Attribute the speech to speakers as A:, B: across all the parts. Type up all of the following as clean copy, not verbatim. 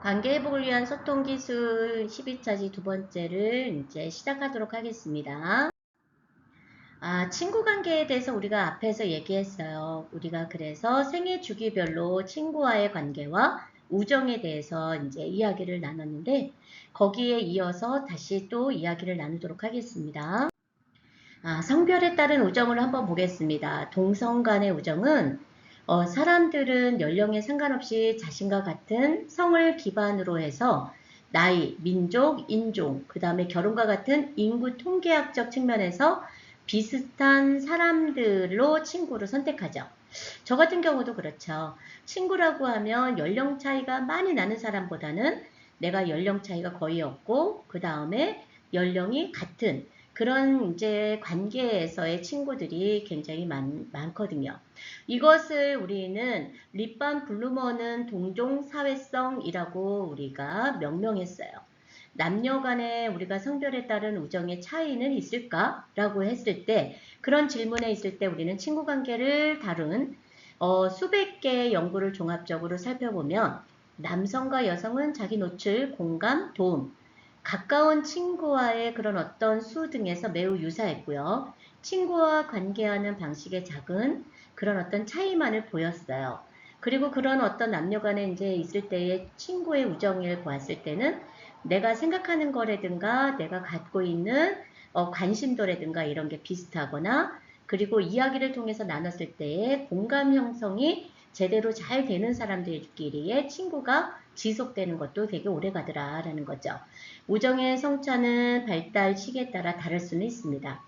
A: 관계 회복을 위한 소통 기술 12차지 두 번째를 이제 시작하도록 하겠습니다. 친구 관계에 대해서 우리가 앞에서 얘기했어요. 우리가 그래서 생애 주기별로 친구와의 관계와 우정에 대해서 이제 이야기를 나눴는데 거기에 이어서 다시 또 이야기를 나누도록 하겠습니다. 성별에 따른 우정을 한번 보겠습니다. 동성 간의 우정은 사람들은 연령에 상관없이 자신과 같은 성을 기반으로 해서 나이, 민족, 인종, 그 다음에 결혼과 같은 인구 통계학적 측면에서 비슷한 사람들로 친구를 선택하죠. 저 같은 경우도 그렇죠. 친구라고 하면 연령 차이가 많이 나는 사람보다는 내가 연령 차이가 거의 없고 그 다음에 연령이 같은 그런 이제 관계에서의 친구들이 굉장히 많거든요. 이것을 우리는 립반 블루머는 동종 사회성이라고 우리가 명명했어요. 남녀 간의 우리가 성별에 따른 우정의 차이는 있을까? 라고 했을 때 그런 질문에 있을 때 우리는 친구 관계를 다룬 수백 개의 연구를 종합적으로 살펴보면 남성과 여성은 자기 노출, 공감, 도움, 가까운 친구와의 그런 어떤 수 등에서 매우 유사했고요. 친구와 관계하는 방식의 작은 그런 어떤 차이만을 보였어요. 그리고 그런 어떤 남녀 간에 이제 있을 때의 친구의 우정을 보았을 때는 내가 생각하는 거라든가 내가 갖고 있는 관심도라든가 이런 게 비슷하거나 그리고 이야기를 통해서 나눴을 때의 공감 형성이 제대로 잘 되는 사람들끼리의 친구가 지속되는 것도 되게 오래 가더라라는 거죠. 우정의 성차는 발달 시기에 따라 다를 수는 있습니다.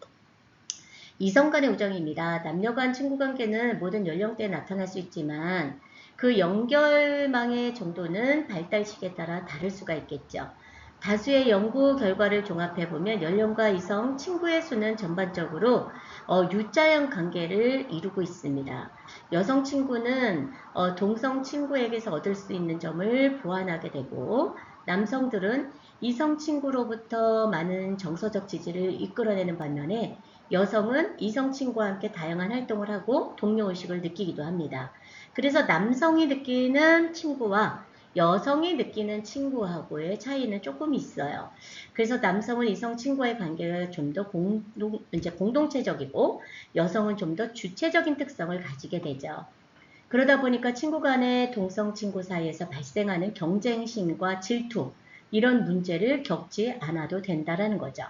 A: 이성 간의 우정입니다. 남녀 간 친구 관계는 모든 연령대에 나타날 수 있지만 그 연결망의 정도는 발달 시기에 따라 다를 수가 있겠죠. 다수의 연구 결과를 종합해보면 연령과 이성, 친구의 수는 전반적으로 U자형 관계를 이루고 있습니다. 여성 친구는 동성 친구에게서 얻을 수 있는 점을 보완하게 되고 남성들은 이성 친구로부터 많은 정서적 지지를 이끌어내는 반면에 여성은 이성 친구와 함께 다양한 활동을 하고 동료의식을 느끼기도 합니다. 그래서 남성이 느끼는 친구와 여성이 느끼는 친구하고의 차이는 조금 있어요. 그래서 남성은 이성 친구와의 관계가 좀 더 공동체적이고 여성은 좀 더 주체적인 특성을 가지게 되죠. 그러다 보니까 친구 간의 동성 친구 사이에서 발생하는 경쟁심과 질투 이런 문제를 겪지 않아도 된다는 거죠.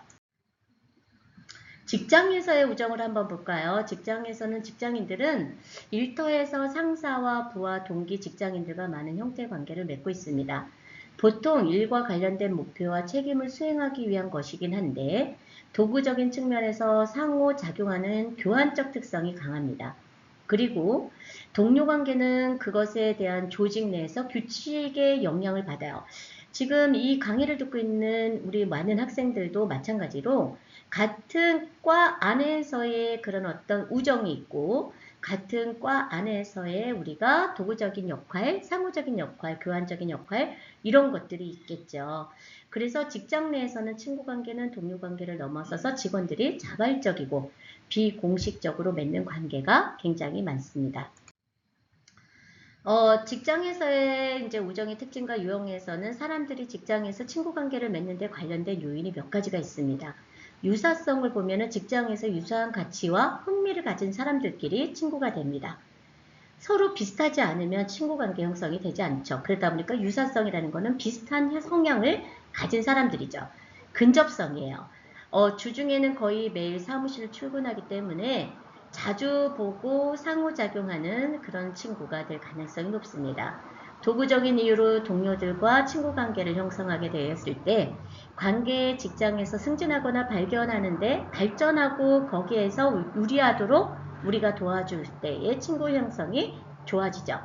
A: 직장에서의 우정을 한번 볼까요? 직장에서는 직장인들은 일터에서 상사와 부하, 동기, 직장인들과 많은 형태의 관계를 맺고 있습니다. 보통 일과 관련된 목표와 책임을 수행하기 위한 것이긴 한데 도구적인 측면에서 상호작용하는 교환적 특성이 강합니다. 그리고 동료 관계는 그것에 대한 조직 내에서 규칙의 영향을 받아요. 지금 이 강의를 듣고 있는 우리 많은 학생들도 마찬가지로 같은 과 안에서의 그런 어떤 우정이 있고 같은 과 안에서의 우리가 도구적인 역할, 상호적인 역할, 교환적인 역할 이런 것들이 있겠죠. 그래서 직장 내에서는 친구 관계는 동료 관계를 넘어서서 직원들이 자발적이고 비공식적으로 맺는 관계가 굉장히 많습니다. 직장에서의 이제 우정의 특징과 유형에서는 사람들이 직장에서 친구 관계를 맺는데 관련된 요인이 몇 가지가 있습니다. 유사성을 보면은 직장에서 유사한 가치와 흥미를 가진 사람들끼리 친구가 됩니다. 서로 비슷하지 않으면 친구 관계 형성이 되지 않죠. 그러다 보니까 유사성이라는 것은 비슷한 성향을 가진 사람들이죠. 근접성이에요. 주중에는 거의 매일 사무실 출근하기 때문에 자주 보고 상호작용하는 그런 친구가 될 가능성이 높습니다. 도구적인 이유로 동료들과 친구 관계를 형성하게 되었을 때 관계 직장에서 승진하거나 발견하는데 발전하고 거기에서 유리하도록 우리가 도와줄 때의 친구 형성이 좋아지죠.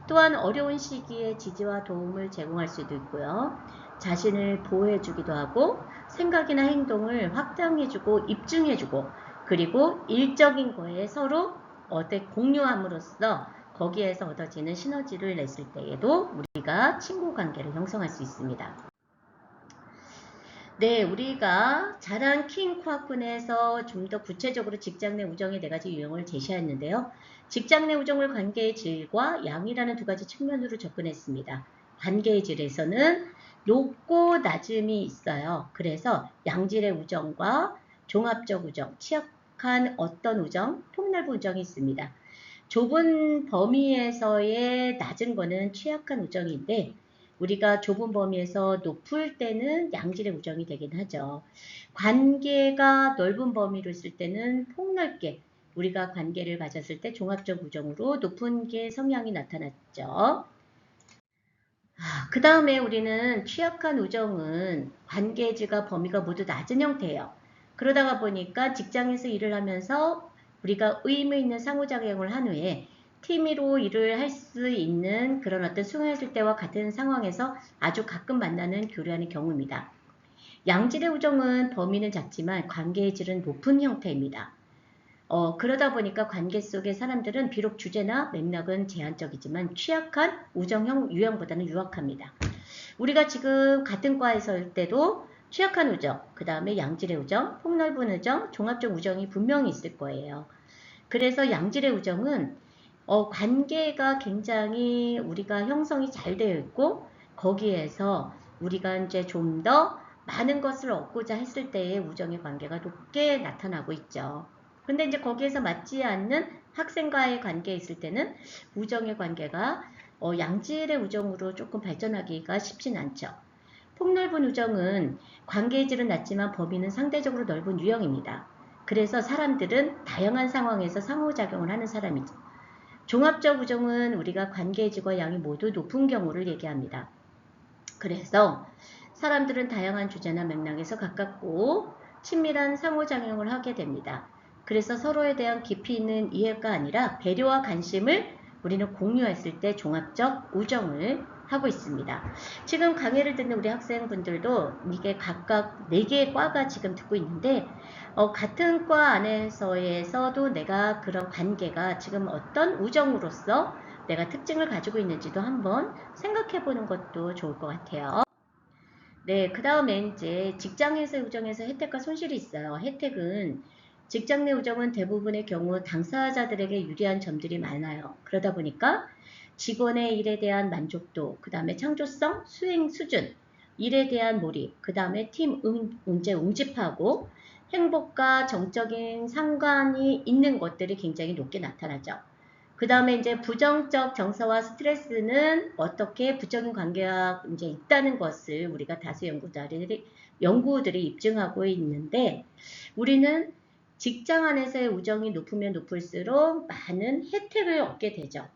A: 또한 어려운 시기에 지지와 도움을 제공할 수도 있고요. 자신을 보호해주기도 하고 생각이나 행동을 확장해주고 입증해주고 그리고 일적인 거에 서로 공유함으로써 거기에서 얻어지는 시너지를 냈을 때에도 우리가 친구 관계를 형성할 수 있습니다. 네, 우리가 자란 킹 코아쿤에서 좀 더 구체적으로 직장 내 우정의 4가지 유형을 제시하였는데요. 직장 내 우정을 관계의 질과 양이라는 2가지 측면으로 접근했습니다. 관계의 질에서는 높고 낮음이 있어요. 그래서 양질의 우정과 종합적 우정, 취약한 어떤 우정, 폭넓은 우정이 있습니다. 좁은 범위에서의 낮은 거는 취약한 우정인데 우리가 좁은 범위에서 높을 때는 양질의 우정이 되긴 하죠. 관계가 넓은 범위로 있을 때는 폭넓게 우리가 관계를 가졌을 때 종합적 우정으로 높은 게 성향이 나타났죠. 그 다음에 우리는 취약한 우정은 관계지가 범위가 모두 낮은 형태예요. 그러다가 보니까 직장에서 일을 하면서 우리가 의미 있는 상호작용을 한 후에 팀으로 일을 할 수 있는 그런 어떤 수행했을 때와 같은 상황에서 아주 가끔 만나는 교류하는 경우입니다. 양질의 우정은 범위는 작지만 관계의 질은 높은 형태입니다. 그러다 보니까 관계 속의 사람들은 비록 주제나 맥락은 제한적이지만 취약한 우정 유형보다는 유학합니다. 우리가 지금 같은 과에서 할 때도 취약한 우정, 그 다음에 양질의 우정, 폭넓은 우정, 종합적 우정이 분명히 있을 거예요. 그래서 양질의 우정은 관계가 굉장히 우리가 형성이 잘 되어 있고 거기에서 우리가 이제 좀 더 많은 것을 얻고자 했을 때의 우정의 관계가 높게 나타나고 있죠. 근데 이제 거기에서 맞지 않는 학생과의 관계에 있을 때는 우정의 관계가 양질의 우정으로 조금 발전하기가 쉽진 않죠. 폭넓은 우정은 관계의 질은 낮지만 범위는 상대적으로 넓은 유형입니다. 그래서 사람들은 다양한 상황에서 상호작용을 하는 사람이죠. 종합적 우정은 우리가 관계의 질과 양이 모두 높은 경우를 얘기합니다. 그래서 사람들은 다양한 주제나 맥락에서 가깝고 친밀한 상호작용을 하게 됩니다. 그래서 서로에 대한 깊이 있는 이해가 아니라 배려와 관심을 우리는 공유했을 때 종합적 우정을 하고 있습니다. 지금 강의를 듣는 우리 학생분들도 이게 각각 4개의 과가 지금 듣고 있는데 같은 과 안에서도 내가 그런 관계가 지금 어떤 우정으로서 내가 특징을 가지고 있는지도 한번 생각해 보는 것도 좋을 것 같아요. 네, 그 다음에 이제 직장에서의 우정에서 혜택과 손실이 있어요. 혜택은 직장 내 우정은 대부분의 경우 당사자들에게 유리한 점들이 많아요. 그러다 보니까 직원의 일에 대한 만족도, 그 다음에 창조성, 수행 수준, 일에 대한 몰입, 그 다음에 팀 응집하고 행복과 정적인 상관이 있는 것들이 굉장히 높게 나타나죠. 그 다음에 이제 부정적 정서와 스트레스는 어떻게 부정적인 관계가 이제 있다는 것을 우리가 다수 연구들이 입증하고 있는데 우리는 직장 안에서의 우정이 높으면 높을수록 많은 혜택을 얻게 되죠.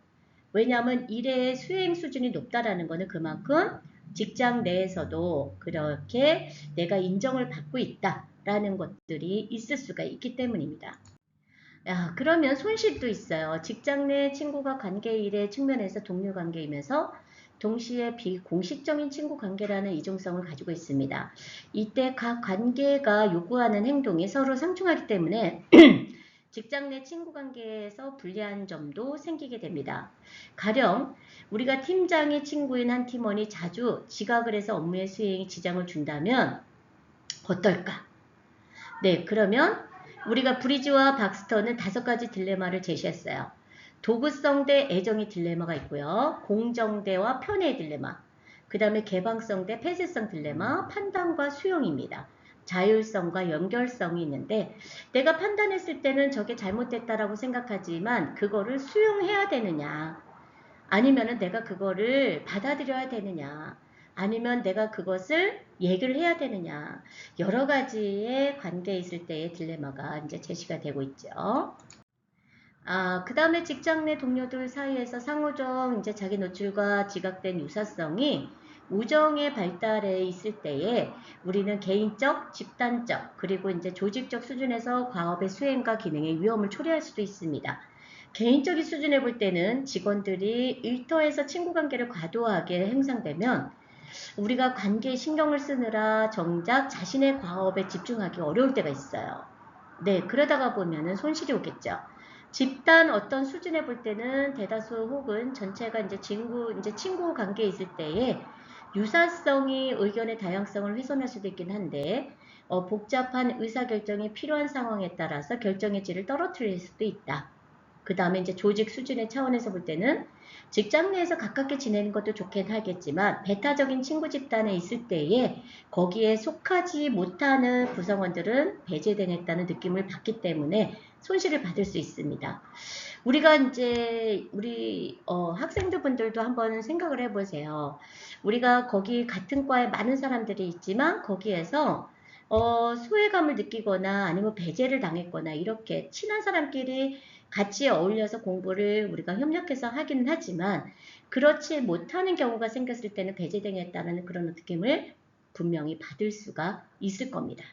A: 왜냐하면 일의 수행 수준이 높다라는 것은 그만큼 직장 내에서도 그렇게 내가 인정을 받고 있다라는 것들이 있을 수가 있기 때문입니다. 그러면 손실도 있어요. 직장 내 친구가 관계 일의 측면에서 동료 관계이면서 동시에 비공식적인 친구 관계라는 이중성을 가지고 있습니다. 이때 각 관계가 요구하는 행동이 서로 상충하기 때문에 직장 내 친구 관계에서 불리한 점도 생기게 됩니다. 가령 우리가 팀장이 친구인 한 팀원이 자주 지각을 해서 업무의 수행에 지장을 준다면 어떨까? 네, 그러면 우리가 브리지와 박스터는 5가지 딜레마를 제시했어요. 도구성 대 애정의 딜레마가 있고요. 공정 대와 편의 딜레마, 그 다음에 개방성 대 폐쇄성 딜레마, 판단과 수용입니다. 자율성과 연결성이 있는데 내가 판단했을 때는 저게 잘못됐다라고 생각하지만 그거를 수용해야 되느냐 아니면은 내가 그거를 받아들여야 되느냐 아니면 내가 그것을 얘기를 해야 되느냐 여러 가지의 관계에 있을 때의 딜레마가 이제 제시가 되고 있죠. 그 다음에 직장 내 동료들 사이에서 상호적 이제 자기 노출과 지각된 유사성이 우정의 발달에 있을 때에 우리는 개인적, 집단적, 그리고 이제 조직적 수준에서 과업의 수행과 기능의 위험을 초래할 수도 있습니다. 개인적인 수준에 볼 때는 직원들이 일터에서 친구 관계를 과도하게 형성되면 우리가 관계에 신경을 쓰느라 정작 자신의 과업에 집중하기 어려울 때가 있어요. 네, 그러다가 보면은 손실이 오겠죠. 집단 어떤 수준에 볼 때는 대다수 혹은 전체가 이제 친구 관계에 있을 때에 유사성이 의견의 다양성을 훼손할 수도 있긴 한데 복잡한 의사결정이 필요한 상황에 따라서 결정의 질을 떨어뜨릴 수도 있다. 그 다음에 이제 조직 수준의 차원에서 볼 때는 직장 내에서 가깝게 지내는 것도 좋긴 하겠지만 배타적인 친구 집단에 있을 때에 거기에 속하지 못하는 구성원들은 배제당했다는 느낌을 받기 때문에 손실을 받을 수 있습니다. 우리가 이제 우리 학생들 분들도 한번 생각을 해보세요. 우리가 거기 같은 과에 많은 사람들이 있지만 거기에서 소외감을 느끼거나 아니면 배제를 당했거나 이렇게 친한 사람끼리 같이 어울려서 공부를 우리가 협력해서 하기는 하지만 그렇지 못하는 경우가 생겼을 때는 배제당했다는 그런 느낌을 분명히 받을 수가 있을 겁니다.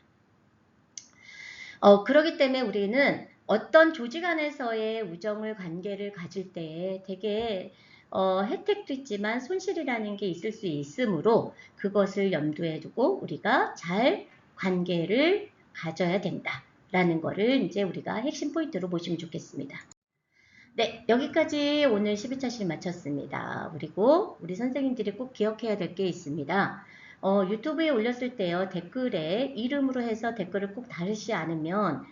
A: 그렇기 때문에 우리는 어떤 조직 안에서의 우정을 관계를 가질 때 되게 혜택도 있지만 손실이라는 게 있을 수 있으므로 그것을 염두에 두고 우리가 잘 관계를 가져야 된다라는 거를 이제 우리가 핵심 포인트로 보시면 좋겠습니다. 네, 여기까지 오늘 12차 실 마쳤습니다. 그리고 우리 선생님들이 꼭 기억해야 될 게 있습니다. 유튜브에 올렸을 때요, 댓글에 이름으로 해서 댓글을 꼭 달으시지 않으면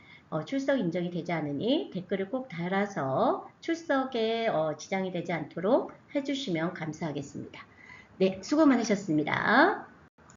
A: 출석 인정이 되지 않으니 댓글을 꼭 달아서 출석에 지장이 되지 않도록 해주시면 감사하겠습니다. 네, 수고 많으셨습니다.